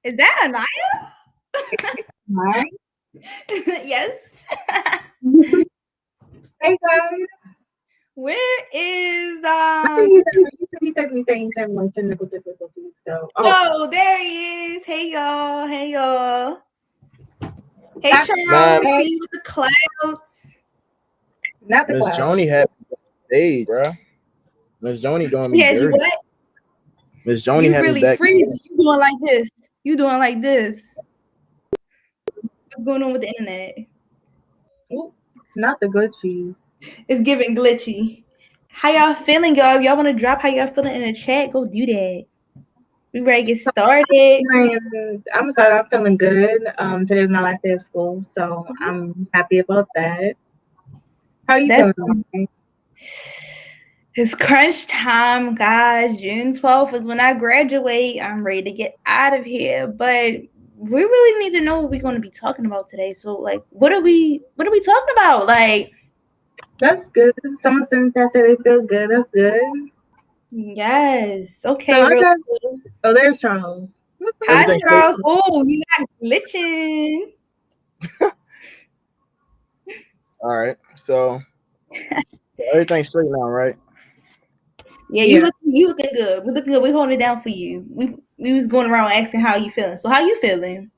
Is that Anaya? Hi. Yes. Hey guys. Where is I think you said more technical difficulties. So, Oh, there he is. Hey y'all. Hey y'all. Hey happy Charles. Man, See birthday. you with the clouds. Not the Miss cloud. Joni had me backstage, bro. Miss Joni doing She me had you dirty. what? Miss Joni You had me really back. freezing. You doing like this. You doing like this. What's going on with the internet? Ooh, not the good cheese. It's giving glitchy. How y'all feeling, y'all? If y'all want to drop how y'all feeling in the chat, go do that. We ready to get started. I'm gonna start off feeling good. Today's my last day of school, so I'm happy about that. How you That's feeling? Amari? It's crunch time, guys. June 12th is when I graduate. I'm ready to get out of here, but we really need to know what we're going to be talking about today. So, like, what are we talking about? Like, That's good. Someone since I said they feel good. That's good. yes, So okay, I real got. quick. Oh, there's Charles. Hi, Everything straight. Charles. Oh, you're not glitching. All right. So everything's straight now, right? Yeah, Yeah. you looking good. We looking good. We holding it down for you. We was going around asking how you feeling. So, how you feeling?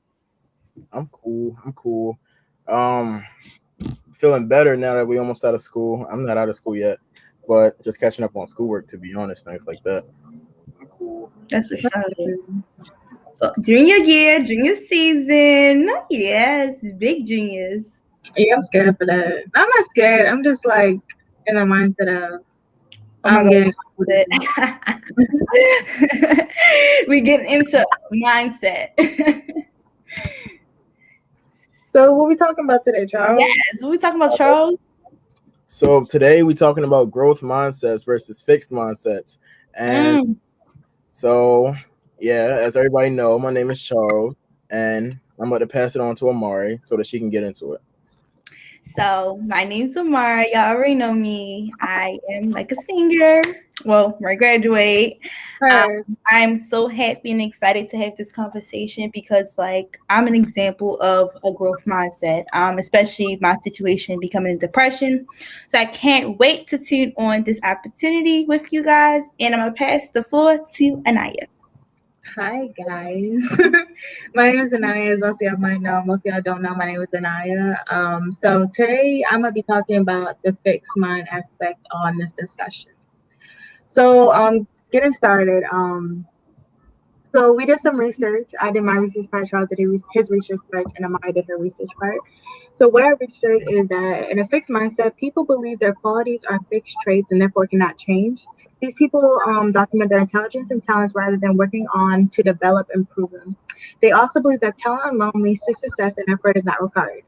I'm cool. I'm cool. Um, feeling better now that we almost out of school. I'm not out of school yet, but just catching up on schoolwork. To be honest, things like that. I'm cool. That's what's up. So, junior year, junior season. Yes, big juniors. Yeah, I'm scared for that. I'm not scared. I'm just like in the mindset of Oh my I'm god. getting older. We get into mindset. So what we talking about today, Charles? Yes, what we talking about, Charles? So today we're talking about growth mindsets versus fixed mindsets, and Mm. so yeah, as everybody know, my name is Charles, and I'm about to pass it on to Amari so that she can get into it. So my name's Amara. Y'all already know me. I am like a singer. Well, I graduate. Um, Her. I'm so happy and excited to have this conversation because, like, I'm an example of a growth mindset. Especially my situation becoming depression. So I can't wait to tune on this opportunity with you guys. And I'm gonna pass the floor to Anaya. Hi guys. My name is Anaya, as most of y'all might know. Most of y'all don't know my name is Anaya. So today I'm gonna be talking about the fixed mind aspect on this discussion. So getting started, so we did some research. I did my research part, Charles did his research part, and Amaya did her research part. So what I researched is that in a fixed mindset, people believe their qualities are fixed traits and therefore cannot change. These people document their intelligence and talents rather than working on to develop and improve them. They also believe that talent alone leads to success and effort is not required.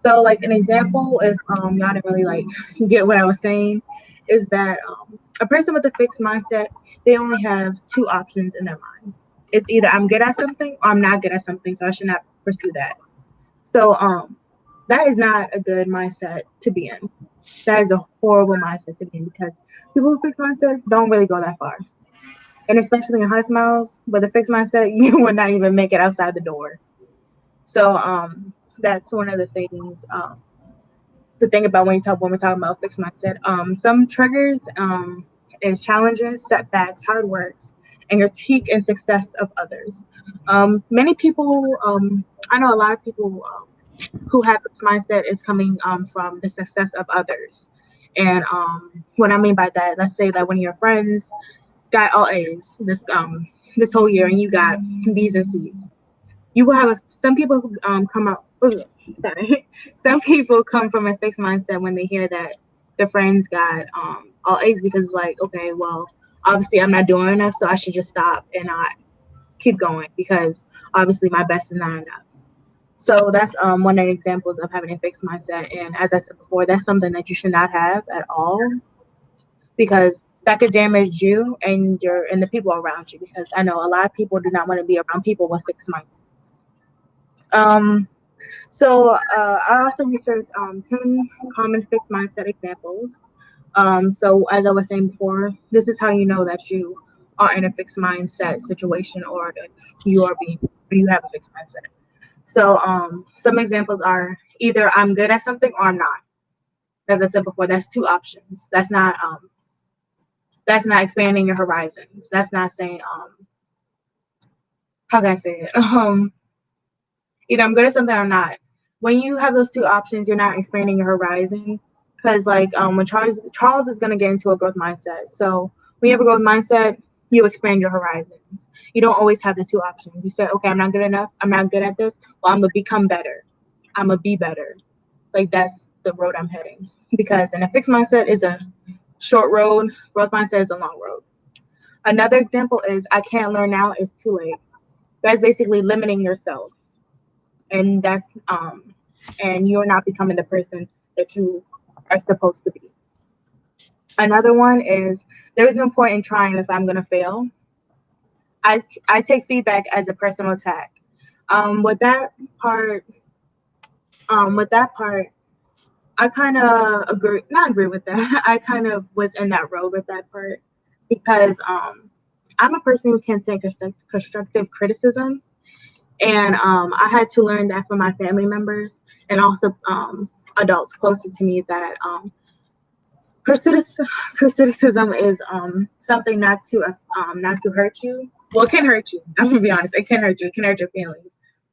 So, like an example, if y'all didn't really like get what I was saying, is that a person with a fixed mindset, they only have two options in their minds. It's either I'm good at something or I'm not good at something, so I should not pursue that. So that is not a good mindset to be in. That is a horrible mindset to be in because people with fixed mindsets don't really go that far. And especially in high smiles, with a fixed mindset, you would not even make it outside the door. So that's one of the things to think about when we're talking about fixed mindset. Some triggers is challenges, setbacks, hard works, and critique and success of others. Many people, I know a lot of people who have this mindset is coming from the success of others. And what I mean by that, let's say that one of your friends got all A's this whole year, and you got B's and C's. You will have some people who come out. Sorry, some people come from a fixed mindset when they hear that their friends got all A's because it's like, okay, well, obviously I'm not doing enough, so I should just stop and not keep going because obviously my best is not enough. So that's one of the examples of having a fixed mindset. And as I said before, that's something that you should not have at all because that could damage you and the people around you. Because I know a lot of people do not want to be around people with fixed mindsets. Um, so I also researched 10 common fixed mindset examples. So as I was saying before, this is how you know that you are in a fixed mindset situation or if you are being you have a fixed mindset. So some examples are either I'm good at something or I'm not. As I said before, that's two options. That's not expanding your horizons. That's not saying how can I say it? Either I'm good at something or not. When you have those two options, you're not expanding your horizon. Because like when Charles is gonna get into a growth mindset. So when you have a growth mindset, you expand your horizons. You don't always have the two options. You say, okay, I'm not good enough. I'm not good at this. Well, I'm gonna become better. I'm gonna be better. Like that's the road I'm heading. Because in a fixed mindset is a short road. Growth mindset is a long road. Another example is I can't learn now. It's too late. That's basically limiting yourself, and and you're not becoming the person that you are supposed to be. Another one is there's no point in trying if I'm gonna fail. I take feedback as a personal attack. With that part, with that part, I kind of not agree with that. I kind of was in that road with that part because I'm a person who can take constructive criticism, and I had to learn that from my family members and also adults closer to me that criticism is something not to hurt you. Well, it can hurt you. I'm gonna be honest. It can hurt you. It can hurt your feelings,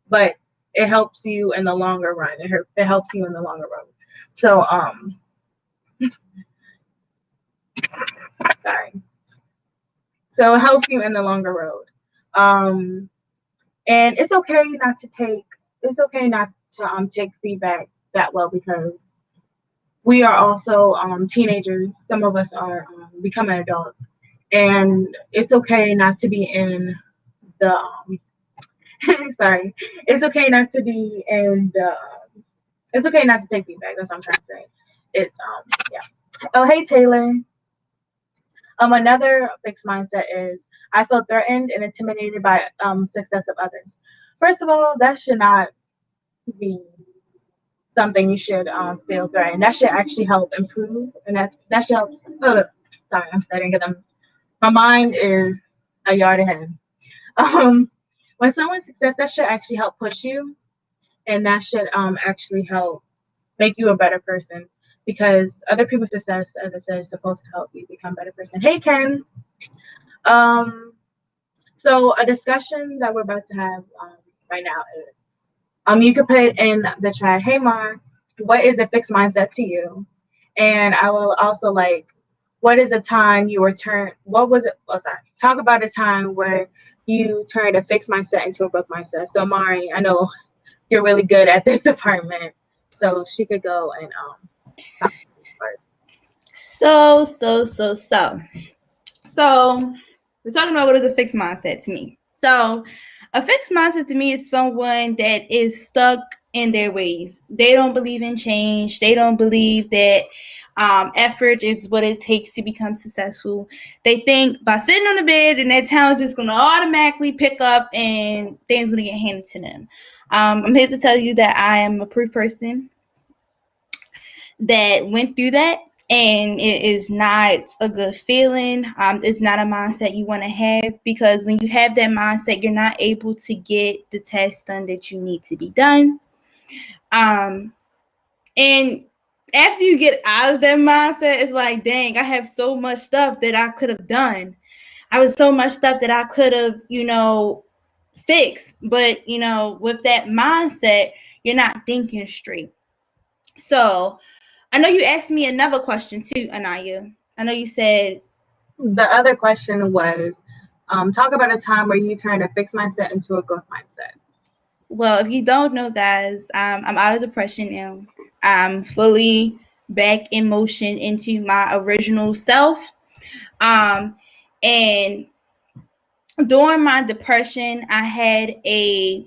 but it helps you in the longer run. It helps you in the longer run. So sorry. So it helps you in the longer road. And it's okay not to take. It's okay not to take feedback that well because we are also teenagers. Some of us are becoming adults, and it's okay not to be in the. Sorry, it's okay not to be in the. It's okay not to take feedback. That's what I'm trying to say. It's yeah. Oh hey Taylor. Another fixed mindset is I feel threatened and intimidated by success of others. First of all, that should not be something you should feel threatened. That should actually help improve, and that should help. Oh, sorry, I'm studying because my mind is a yard ahead. Um, when someone's success, that should actually help push you, and that should actually help make you a better person because other people's success, as I said, is supposed to help you become a better person. Hey Ken. Um, so a discussion that we're about to have right now is you could put in the chat, hey Mar, what is a fixed mindset to you? And I will also like, what is a time you were turned, what was it? Oh, sorry. Talk about a time where you turned a fixed mindset into a growth mindset. So Mari, I know you're really good at this department. So she could go and talk first. So we're talking about what is a fixed mindset to me. So a fixed mindset to me is someone that is stuck in their ways. They don't believe in change. They don't believe that effort is what it takes to become successful. They think by sitting on the bed and their talent is going to automatically pick up and things going to get handed to them. I'm here to tell you that I am a proof person that went through that, and it is not a good feeling. It's not a mindset you want to have because when you have that mindset, you're not able to get the tasks done that you need to be done. And after you get out of that mindset, it's like, dang, I have so much stuff that I could have done. I was so much stuff that I could have, fixed. But, with that mindset, you're not thinking straight. So I know you asked me another question too, Anaya. I know you said the other question was talk about a time where you turned a fixed mindset into a growth mindset. Well, if you don't know, guys, I'm out of depression now. I'm fully back in motion into my original self. And during my depression, I had a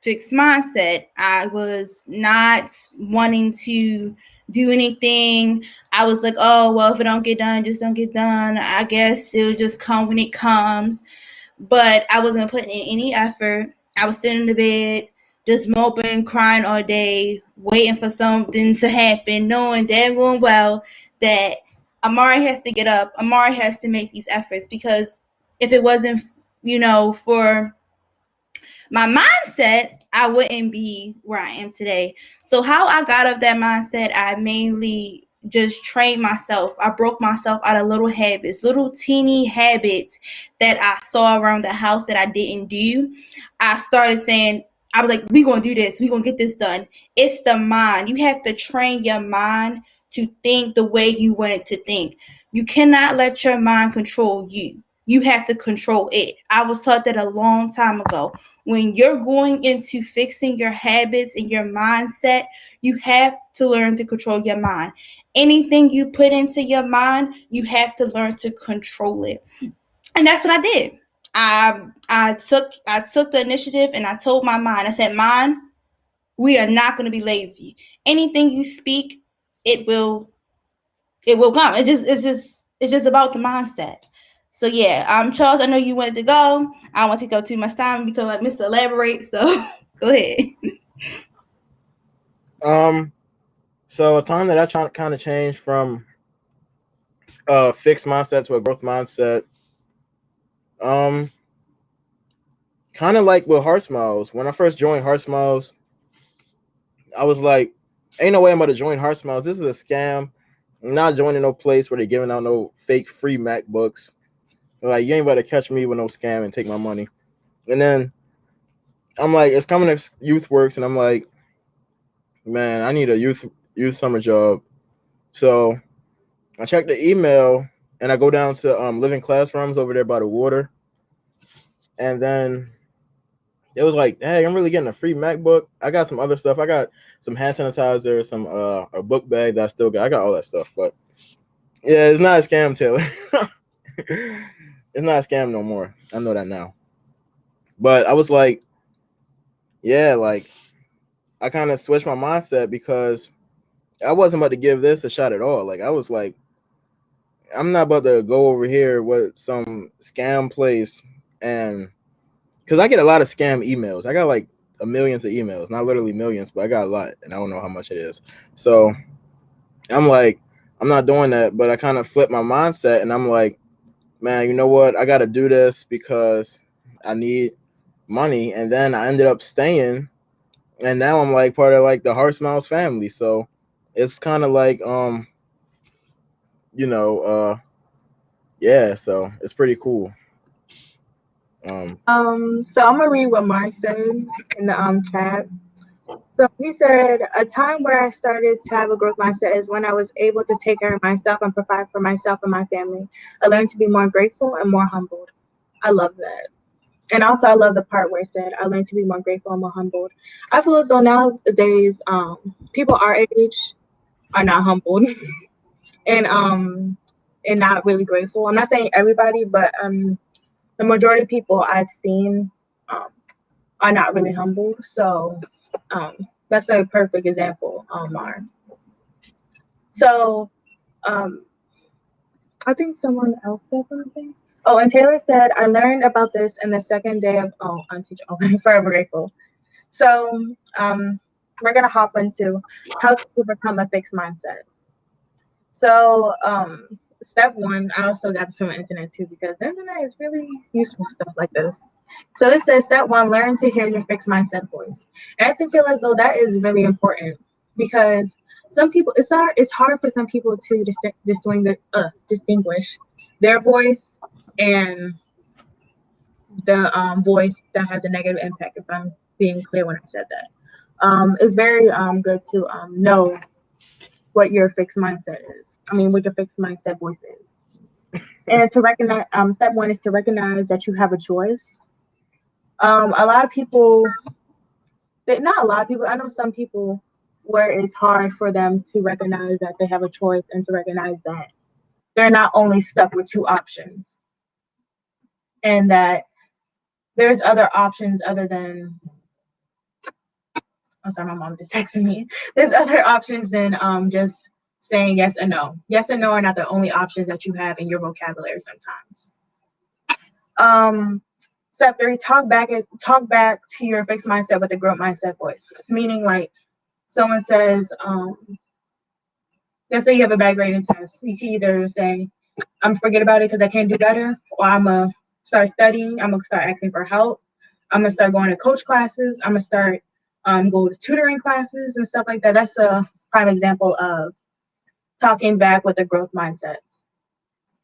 fixed mindset. I was not wanting to do anything. I was like, oh, well, if it don't get done, just don't get done. I guess it'll just come when it comes. But I wasn't putting in any effort. I was sitting in the bed, just moping, crying all day, waiting for something to happen, knowing daggone well that Amari has to get up. Amari has to make these efforts because if it wasn't, for my mindset, I wouldn't be where I am today. So how I got up that mindset, I mainly just trained myself. I broke myself out of little habits, little teeny habits that I saw around the house that I didn't do. I started saying, I was like, we gonna do this, we gonna get this done. It's the mind. You have to train your mind to think the way you want it to think. You cannot let your mind control you. You have to control it. I was taught that a long time ago. When you're going into fixing your habits and your mindset, you have to learn to control your mind. Anything you put into your mind, you have to learn to control it. And that's what I did. I took the initiative and I told my mind, I said, mind, we are not going to be lazy. Anything you speak, it will come. It's just about the mindset. So yeah, Charles, I know you wanted to go. I don't want to take up too much time because I missed to elaborate. So go ahead. So a time that I kind of changed from a fixed mindset to a growth mindset. Um, Kind of like with Heart Smiles. When I first joined Heart Smiles, I was like, "Ain't no way I'm about to join Heart Smiles. This is a scam. I'm not joining no place where they're giving out no fake free MacBooks. Like, you ain't about to catch me with no scam and take my money." And then I'm like, it's coming to Youth Works, and I'm like, man, I need a youth summer job. So I check the email, and I go down to Living Classrooms over there by the water, and then it was like, hey, I'm really getting a free MacBook. I got some other stuff. I got some hand sanitizer, some a book bag that I still got. I got all that stuff, but yeah, it's not a scam, Taylor. It's not a scam no more. I know that now. But I was like, yeah, like I kind of switched my mindset because I wasn't about to give this a shot at all. Like I was like, I'm not about to go over here with some scam place, and because I get a lot of scam emails. I got like millions of emails, not literally millions, but I got a lot, and I don't know how much it is. So I'm like, I'm not doing that. But I kind of flipped my mindset, and I'm like, man, you know what? I got to do this because I need money. And then I ended up staying, and now I'm like part of like the Heart Smiles family. So it's kind of like, you know, yeah. So it's pretty cool. So I'm gonna read what Mark said in the chat. So he said, a time where I started to have a growth mindset is when I was able to take care of myself and provide for myself and my family. I learned to be more grateful and more humbled. I love that. And also I love the part where it said, I learned to be more grateful and more humbled. I feel as though nowadays, people our age are not humbled and not really grateful. I'm not saying everybody, but the majority of people I've seen are not really humble. So that's a perfect example, Mar. So I think someone else said something. Oh, and Taylor said, I learned about this in the second day of Forever Grateful. So we're gonna hop into how to overcome a fixed mindset. So step one, I also got this from the internet too, because the internet is really useful stuff like this. So this says step one, learn to hear your fixed mindset voice. And I feel as though that is really important because some people, it's hard for some people to distinguish their voice and the voice that has a negative impact, if I'm being clear when I said that. It's very good to know what your fixed mindset is. What your fixed mindset voice is. And to recognize, step one is to recognize that you have a choice. A lot of people, not a lot of people, I know some people where it's hard for them to recognize that they have a choice and to recognize that they're not only stuck with two options and that there's other options other than, I'm sorry, my mom just texted me. There's other options than just saying yes and no. Yes and no are not the only options that you have in your vocabulary sometimes. Step three, talk back to your fixed mindset with a growth mindset voice. Meaning, like someone says, let's say you have a bad grade in test. You can either say, I'm forget about it because I can't do better, or I'm gonna start studying. I'm gonna start asking for help. I'm gonna start going to coach classes. I'm gonna start go to tutoring classes and stuff like that. That's a prime example of talking back with a growth mindset.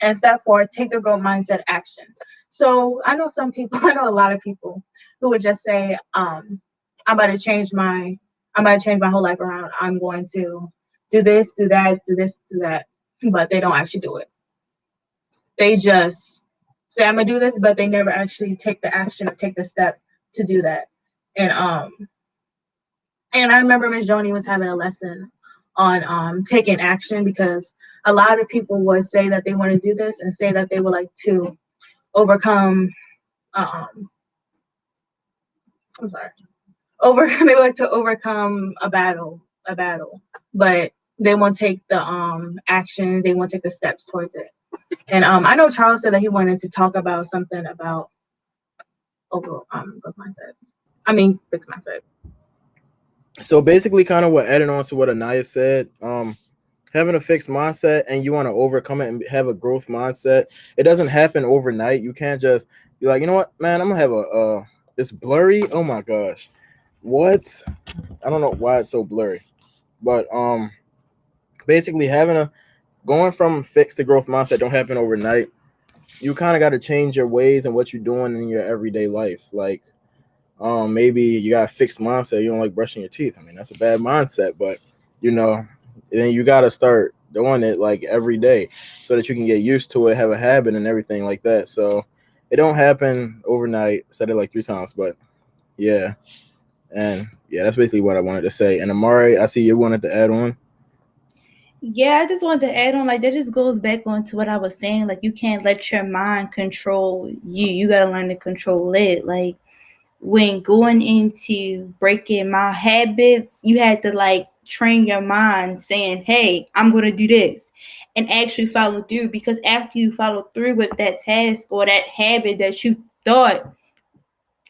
And step four, take the growth mindset action. So I know some people, I know a lot of people who would just say, I'm about to change my whole life around. I'm going to do this, do that, do this, do that. But they don't actually do it. They just say I'm gonna do this, but they never actually take the action or take the step to do that. And and I remember Ms. Joni was having a lesson on taking action, because a lot of people would say that they want to do this and say that they would like to overcome I'm sorry. They would like to overcome a battle, but they won't take the action, they won't take the steps towards it. And I know Charles said that he wanted to talk about something about over growth mindset. I mean fixed mindset. So basically, kind of what adding on to what Anaya said, having a fixed mindset and you want to overcome it and have a growth mindset, it doesn't happen overnight. You can't just be like, you know what, man, I'm gonna have it's blurry. Oh my gosh, what? I don't know why it's so blurry, but basically going from fixed to growth mindset don't happen overnight. You kind of got to change your ways and what you're doing in your everyday life. Like, maybe you got a fixed mindset. You don't like brushing your teeth. I mean, that's a bad mindset, but then you got to start doing it like every day so that you can get used to it, have a habit and everything like that. So it don't happen overnight. I said it like 3 times, but yeah. And yeah, that's basically what I wanted to say. And Amari, I see you wanted to add on. Yeah, I just wanted to add on, like, that just goes back on to what I was saying. Like, you can't let your mind control you. You got to learn to control it. Like, when going into breaking my habits, you had to, like, train your mind saying, hey, I'm going to do this, and actually follow through. Because after you follow through with that task or that habit that you thought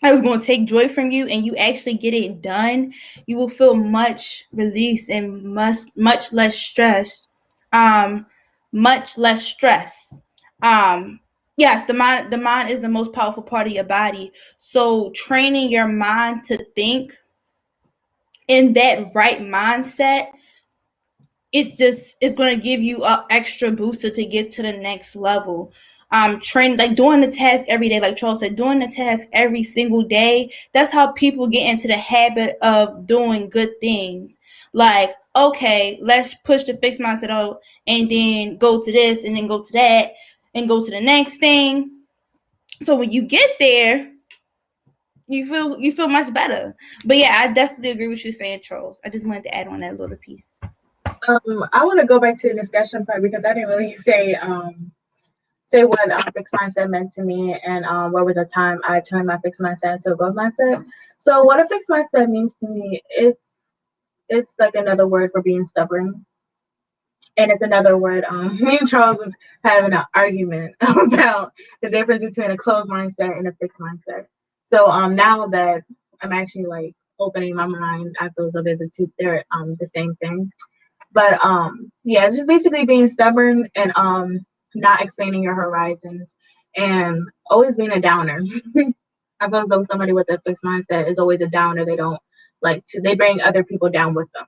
I was going to take joy from you, and you actually get it done, you will feel much release and much less stress. Um, much less stress. Yes, the mind is the most powerful part of your body. So training your mind to think in that right mindset, it's going to give you a extra booster to get to the next level. Train, like, doing the task every day, like Charles said, doing the task every single day. That's how people get into the habit of doing good things. Like, okay, let's push the fixed mindset out, and then go to this, and then go to that, and go to the next thing. So when you get there, you feel much better. But yeah, I definitely agree with you saying, Charles. I just wanted to add on that little piece. I want to go back to the discussion part, because I didn't really say what fixed mindset meant to me, and what was the time I turned my fixed mindset into a growth mindset. So what a fixed mindset means to me, it's like another word for being stubborn. And it's another word. Me and Charles was having an argument about the difference between a closed mindset and a fixed mindset. So now that I'm actually like opening my mind, I feel as though they're the same thing. But yeah, it's just basically being stubborn and not expanding your horizons and always being a downer. I feel as though somebody with a fixed mindset is always a downer. They don't like to, they bring other people down with them.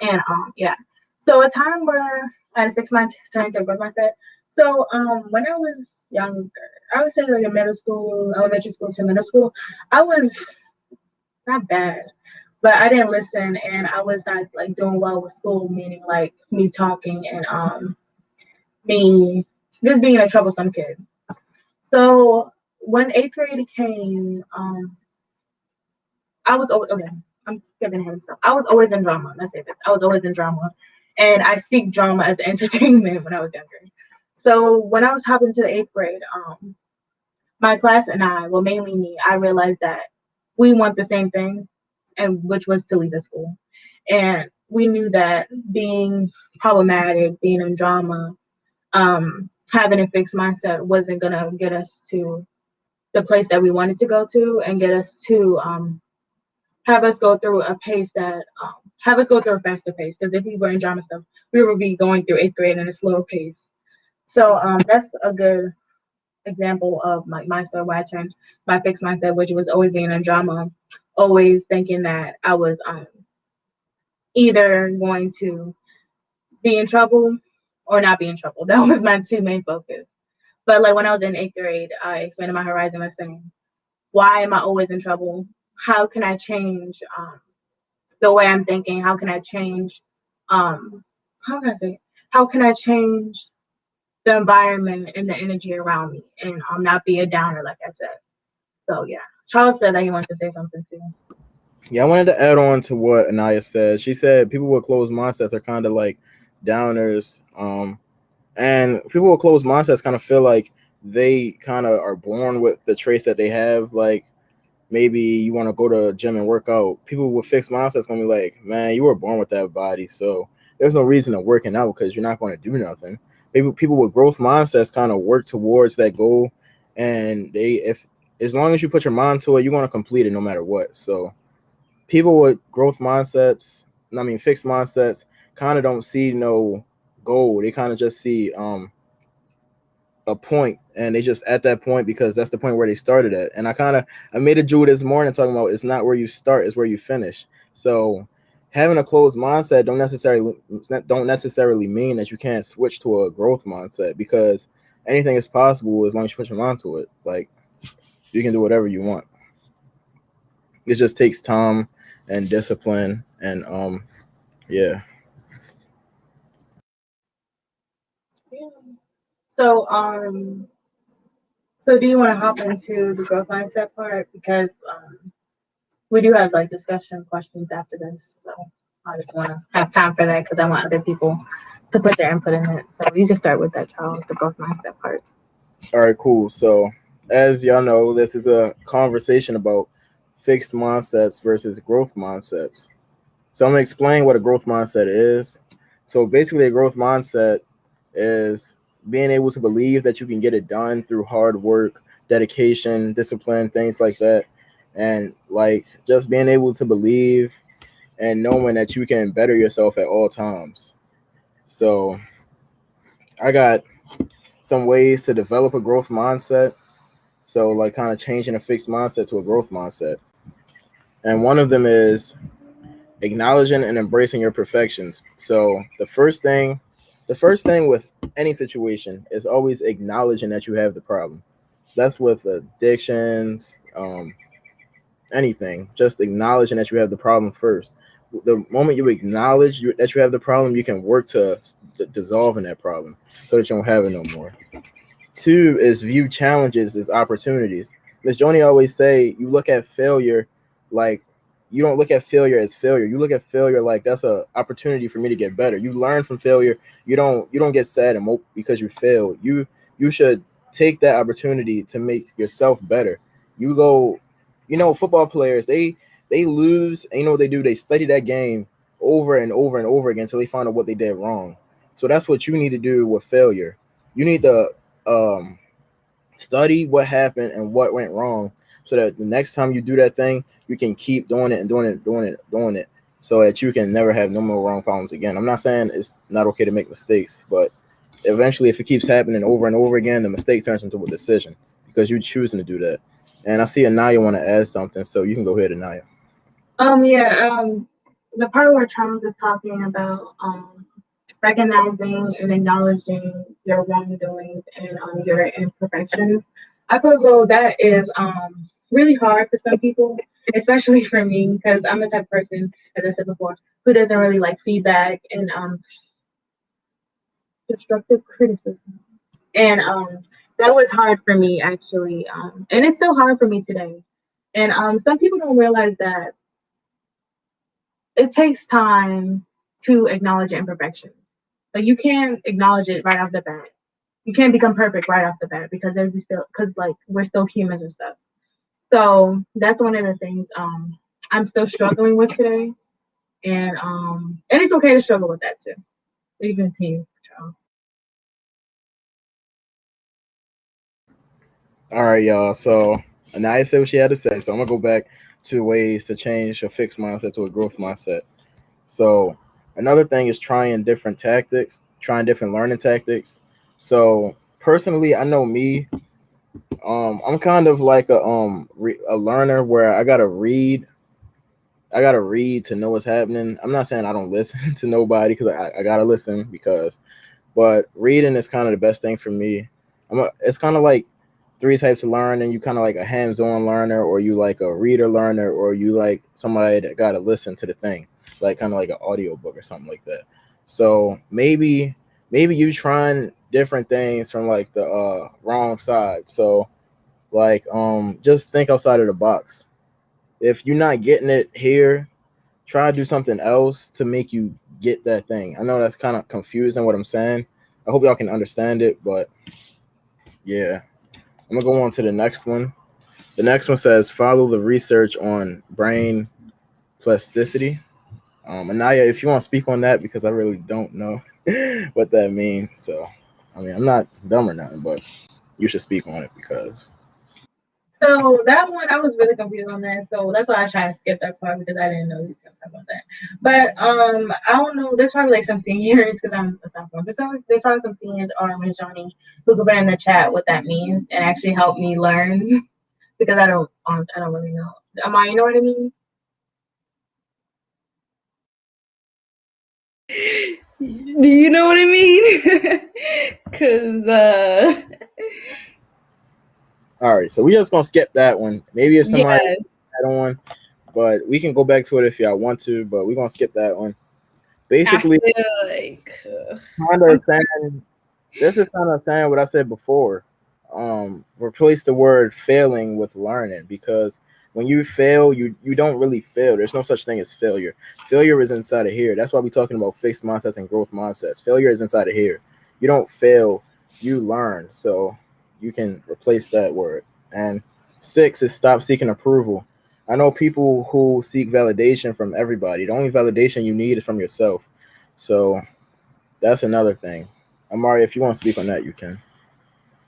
And yeah. So a time where I had a fixed mindset turned into a growth mindset. So when I was younger, I would say like in middle school, elementary school to middle school, I was not bad, but I didn't listen, and I was not like doing well with school, meaning like me talking and me just being a troublesome kid. So when 8th grade came, I was always okay. I'm skipping ahead of stuff. I was always in drama. Let's say this. I was always in drama, and I seek drama as entertainment when I was younger. So when I was hopping to the 8th grade, my class and I, well, mainly me, I realized that we want the same thing, and which was to leave the school. And we knew that being problematic, being in drama, having a fixed mindset wasn't gonna get us to the place that we wanted to go to, and get us to have us go through a pace that have us go through a faster pace. Because if we were in drama stuff, we would be going through 8th grade in a slower pace. So that's a good example of my story where I turned my fixed mindset, which was always being in drama, always thinking that I was either going to be in trouble or not be in trouble. That was my two main focus. But like when I was in eighth grade, I expanded my horizon by saying, why am I always in trouble? How can I change the way I'm thinking? How can I change how can I say how can I change the environment and the energy around me and not be a downer like I said. So yeah. Charles said that he wanted to say something too. Yeah, I wanted to add on to what Anaya said. She said people with closed mindsets are kind of like downers. And people with closed mindsets kind of feel like they kind of are born with the traits that they have. Like maybe you want to go to a gym and work out. People with fixed mindsets gonna be like, man, you were born with that body, so there's no reason to working out because you're not going to do nothing. People with growth mindsets kind of work towards that goal, and they if as long as you put your mind to it, you're going to complete it no matter what. So people with growth mindsets, I mean fixed mindsets, kind of don't see no goal. They kind of just see a point, and they just at that point because that's the point where they started at. And I made a jewel this morning talking about it's not where you start, it's where you finish. So having a closed mindset don't necessarily mean that you can't switch to a growth mindset, because anything is possible as long as you put your mind to it. Like you can do whatever you want. It just takes time and discipline and yeah. Yeah. So so do you want to hop into the growth mindset part? Because we do have like discussion questions after this. So I just want to have time for that because I want other people to put their input in it. So you can start with that, Charles, the growth mindset part. All right, cool. So as y'all know, this is a conversation about fixed mindsets versus growth mindsets. So I'm gonna explain what a growth mindset is. So basically, a growth mindset is being able to believe that you can get it done through hard work, dedication, discipline, things like that, and like just being able to believe and knowing that you can better yourself at all times. So I got some ways to develop a growth mindset. So like kind of changing a fixed mindset to a growth mindset. And one of them is acknowledging and embracing your perfections. So the first thing with any situation is always acknowledging that you have the problem. That's with addictions, anything. Just acknowledging that you have the problem first. The moment you acknowledge that you have the problem, you can work to dissolving that problem so that you don't have it no more. Two is view challenges as opportunities. Miss Joni always say you look at failure like you don't look at failure as failure. You look at failure like that's a opportunity for me to get better. You learn from failure. You don't get sad and mope because you failed. You should take that opportunity to make yourself better. You go, football players they lose. And you know what they do? They study that game over and over and over again until they find out what they did wrong. So that's what you need to do with failure. You need to um, study what happened and what went wrong so that the next time you do that thing, you can keep doing it and doing it, and doing it, doing it, so that you can never have no more wrong problems again. I'm not saying it's not okay to make mistakes, but eventually, if it keeps happening over and over again, the mistake turns into a decision because you're choosing to do that. And I see Anaya want to add something, so you can go ahead, Anaya. Yeah, the part where Charles is talking about recognizing and acknowledging your wrongdoings and your imperfections, I feel as though that is really hard for some people, especially for me, because I'm the type of person, as I said before, who doesn't really like feedback and constructive criticism. And that was hard for me actually, and it's still hard for me today. And some people don't realize that it takes time to acknowledge imperfections. Like you can't acknowledge it right off the bat. You can't become perfect right off the bat because like we're still humans and stuff. So that's one of the things I'm still struggling with today, and it's okay to struggle with that too. Even to you, Charles. All right, y'all. So Anaya said what she had to say. So I'm gonna go back to ways to change a fixed mindset to a growth mindset. So another thing is trying different tactics, trying different learning tactics. So personally, I know me. I'm kind of like a learner where I gotta read to know what's happening. I'm not saying I don't listen to nobody because I gotta listen because, but reading is kind of the best thing for me. It's kind of like three types of learning. You kind of like a hands-on learner, or you like a reader learner, or you like somebody that gotta listen to the thing, like kind of like an audio book or something like that. So maybe you trying different things from like the wrong side. So like just think outside of the box. If you're not getting it here, try to do something else to make you get that thing. I know that's kind of confusing what I'm saying. I hope y'all can understand it, but yeah. I'm gonna go on to the next one. The next one says follow the research on brain plasticity. Anaya, if you want to speak on that, because I really don't know what that means. So, I mean, I'm not dumb or nothing, but you should speak on it because. So that one, I was really confused on that. So that's why I tried to skip that part because I didn't know he was gonna talk about that. But I don't know. There's probably like some seniors because I'm a sophomore. But there's probably some seniors or Miss Johnny who could put in the chat what that means and actually help me learn because I don't really know. Amaya, you know what it means? Do you know what I mean? Cause All right, so we just gonna skip that one. Maybe if somebody yeah, had on, but we can go back to it if y'all want to. But we're gonna skip that one. I Basically, feel like kind I'm of saying this is kind of saying what I said before. Replace the word failing with learning because when you fail, you don't really fail. There's no such thing as failure. Failure is inside of here. That's why we're talking about fixed mindsets and growth mindsets. Failure is inside of here. You don't fail, you learn. So you can replace that word. And six is stop seeking approval. I know people who seek validation from everybody. The only validation you need is from yourself. So that's another thing. Amari, if you want to speak on that, you can.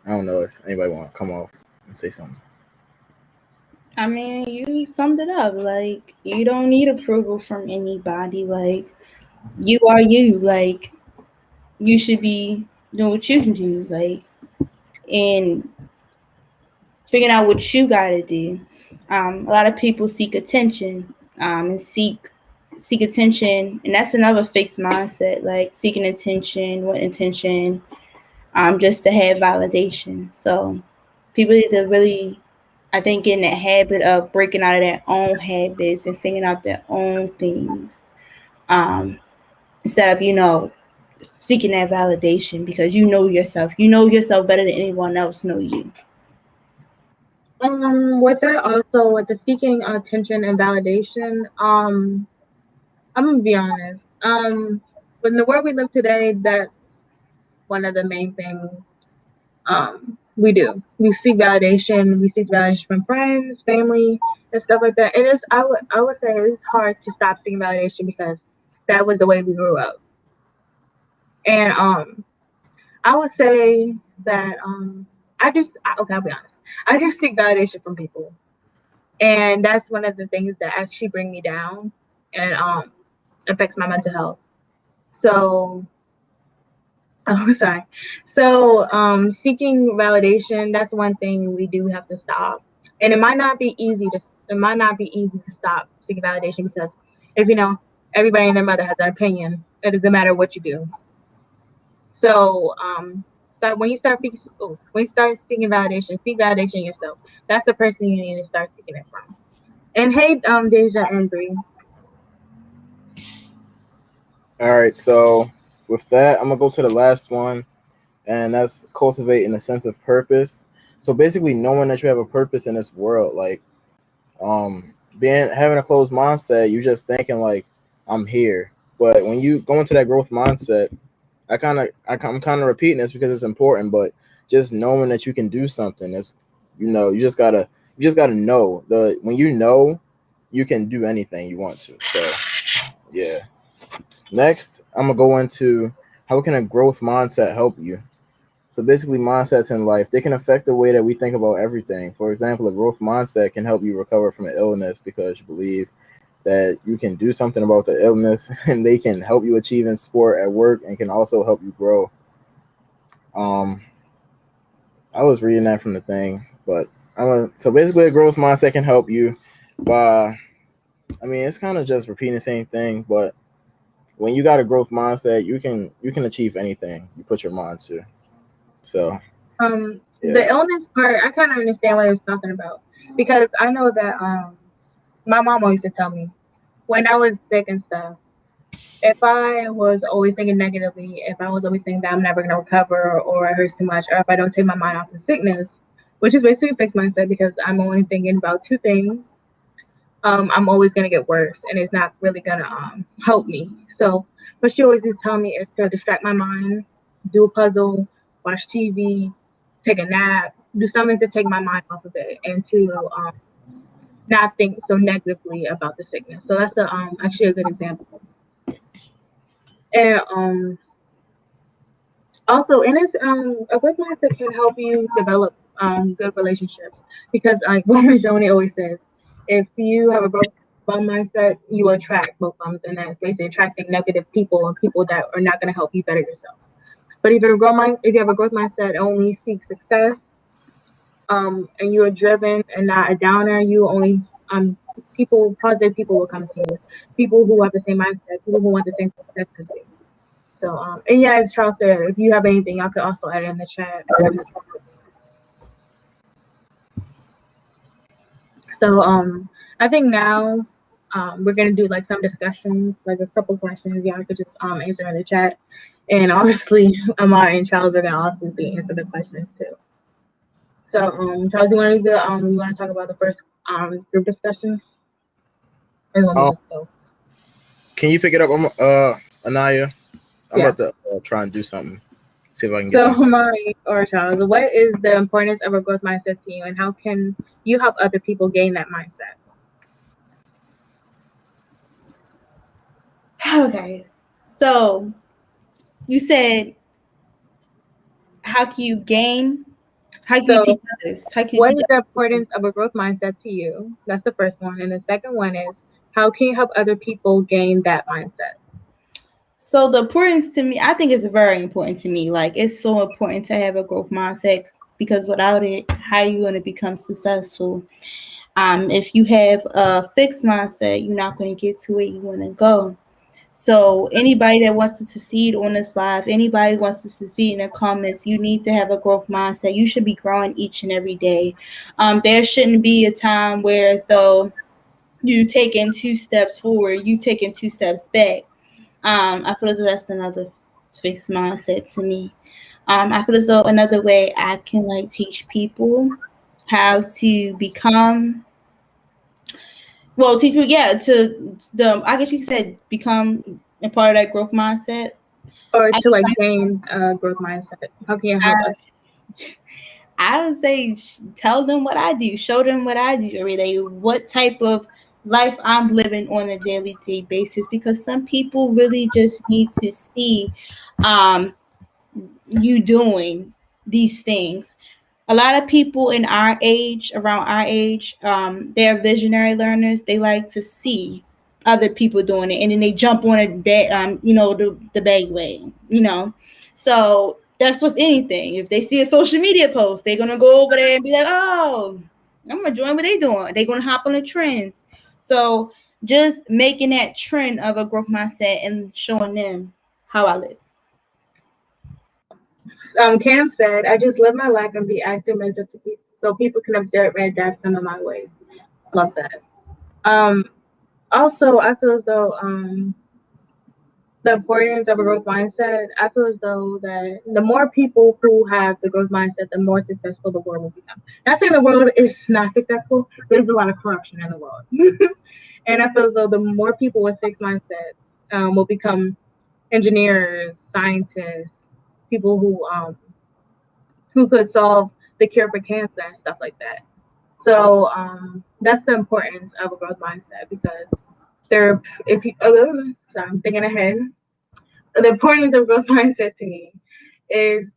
I don't know if anybody want to come off and say something. I mean, you summed it up. Like, you don't need approval from anybody. Like, you are you. Like, you should be doing what you can do. Like, and figuring out what you got to do. A lot of people seek attention and seek attention, and that's another fixed mindset. Like seeking attention, what attention, just to have validation. So people need to really, I think, get in that habit of breaking out of their own habits and figuring out their own things, um, instead of seeking that validation because you know yourself. You know yourself better than anyone else know you. With that also with the seeking attention and validation, I'm gonna be honest. In the world we live today, that's one of the main things we do. We seek validation. We seek validation from friends, family, and stuff like that. And I would say it's hard to stop seeking validation because that was the way we grew up. And I would say that okay, I'll be honest. I just seek validation from people, and that's one of the things that actually bring me down and affects my mental health. So oh, sorry. So, seeking validation, that's one thing we do have to stop. And it might not be easy to stop seeking validation because if everybody and their mother has their opinion, it doesn't matter what you do. So, when you start seeking validation, seek validation yourself. That's the person you need to start seeking it from. And hey, Deja and Bree. All right, so with that, I'm gonna go to the last one, and that's cultivating a sense of purpose. So basically, knowing that you have a purpose in this world, like being having a closed mindset, you just thinking like I'm here. But when you go into that growth mindset, I'm kind of repeating this because it's important, but just knowing that you can do something is, you just gotta know the when you know you can do anything you want to. So yeah. Next, I'm gonna go into how can a growth mindset help you. So basically, mindsets in life they can affect the way that we think about everything. For example, a growth mindset can help you recover from an illness because you believe that you can do something about the illness, and they can help you achieve in sport at work, and can also help you grow. Um, I was reading that from the thing. But so basically, a growth mindset can help you by, I mean, it's kind of just repeating the same thing, but when you got a growth mindset, you can achieve anything you put your mind to. So the illness part, I kind of understand what he was talking about, because I know that my mom always used to tell me when I was sick and stuff, if I was always thinking negatively, if I was always thinking that I'm never going to recover, or it hurts too much, or if I don't take my mind off the sickness, which is basically a fixed mindset, because I'm only thinking about two things, I'm always going to get worse, and it's not really going to help me. So what she always used to tell me is to distract my mind, do a puzzle, watch TV, take a nap, do something to take my mind off of it, and to not think so negatively about the sickness. So that's actually a good example. And also, in this, a growth mindset can help you develop good relationships, because like what Joni always says, if you have a growth mindset, you attract both thumbs, and that's basically attracting negative people and people that are not going to help you better yourself. But if you have a growth mindset, only seek success, and you are driven and not a downer, you only positive people will come to you. People who have the same mindset, people who want the same success as you. So, and yeah, as Charles said, if you have anything, I could also add it in the chat. So, I think now, we're gonna do like some discussions, like a couple questions. Y'all could just answer in the chat, and obviously, Amar and Charles are gonna obviously answer the questions too. So, Charles, you want to talk about the first group discussion? Or you want me to just go? Can you pick it up, Anaya? I'm about to try and do something. See if I can get something. So, Amari or Charles, what is the importance of a growth mindset to you, and how can you help other people gain that mindset? Okay, so you said, how can you gain? How can you teach others? How can you What teach is the importance of a growth mindset to you? That's the first one. And the second one is, how can you help other people gain that mindset? So the importance to me, I think it's very important to me. Like, it's so important to have a growth mindset, because without it, how are you going to become successful? If you have a fixed mindset, you're not going to get to where you want to go. So anybody that wants to succeed on this live, anybody who wants to succeed in the comments, you need to have a growth mindset. You should be growing each and every day. There shouldn't be a time where, as though you taking 2 steps forward, you taking 2 steps back. I feel as though that's another fixed mindset to me. I feel as though another way I can like teach people how to become, teach people, I guess you said become a part of that growth mindset. Or to like gain a growth mindset. How can you help us? I would say tell them what I do, show them what I do every day, what type of life I'm living on a daily basis, because some people really just need to see you doing these things. A lot of people in our age, around our age, they're visionary learners. They like to see other people doing it, and then they jump on it, the bag way, So that's with anything. If they see a social media post, they're gonna go over there and be like, "Oh, I'm gonna join what they're doing." They're gonna hop on the trends. So just making that trend of a growth mindset and showing them how I live. Cam said, I just live my life and be active so people can observe and adapt some of my ways. Love that. Also, I feel as though the importance of a growth mindset, I feel as though that the more people who have the growth mindset, the more successful the world will become. Not saying the world is not successful, but there's a lot of corruption in the world. And I feel as though the more people with fixed mindsets will become engineers, scientists, people who could solve the cure for cancer and stuff like that. So that's the importance of a growth mindset, because I'm thinking ahead. The importance of growth mindset to me is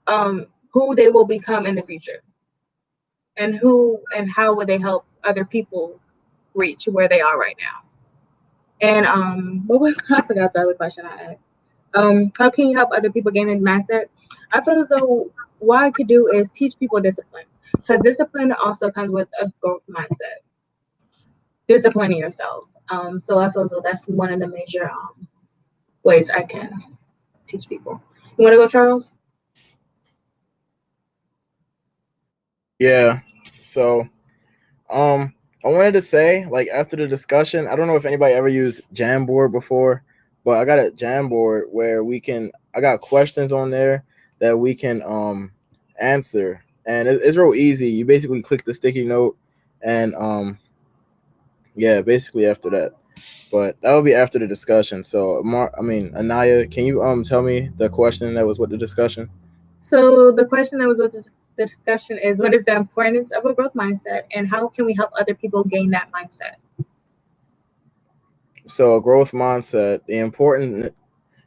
who they will become in the future, and how would they help other people reach where they are right now. And I forgot the other question I asked. How can you help other people gain a mindset? I feel as though what I could do is teach people discipline, because discipline also comes with a growth mindset. Disciplining yourself. So I feel as though that's one of the major ways I can teach people. You want to go, Charles? Yeah. So, I wanted to say, like, after the discussion, I don't know if anybody ever used Jamboard before, but I got a Jamboard where I got questions on there that we can answer, and it's real easy. You basically click the sticky note, and yeah, basically after that. But that will be after the discussion. So, Anaya, can you tell me the question that was with the discussion? So the question that was with the discussion is, what is the importance of a growth mindset, and how can we help other people gain that mindset? So, a growth mindset, the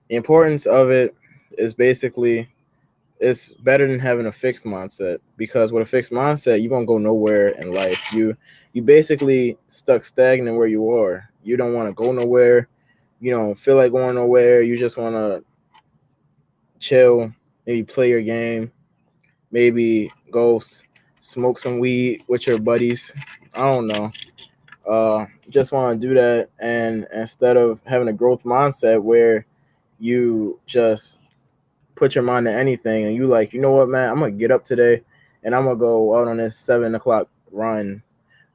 importance of it is basically it's better than having a fixed mindset, because with a fixed mindset you won't go nowhere in life. You basically stuck stagnant where you are. You don't want to go nowhere. You don't feel like going nowhere. You just want to chill, maybe play your game, maybe go smoke some weed with your buddies. I don't know. Just want to do that, and instead of having a growth mindset where you just put your mind to anything and you like, you know what, man, I'm gonna get up today and I'm gonna go out on this 7 o'clock run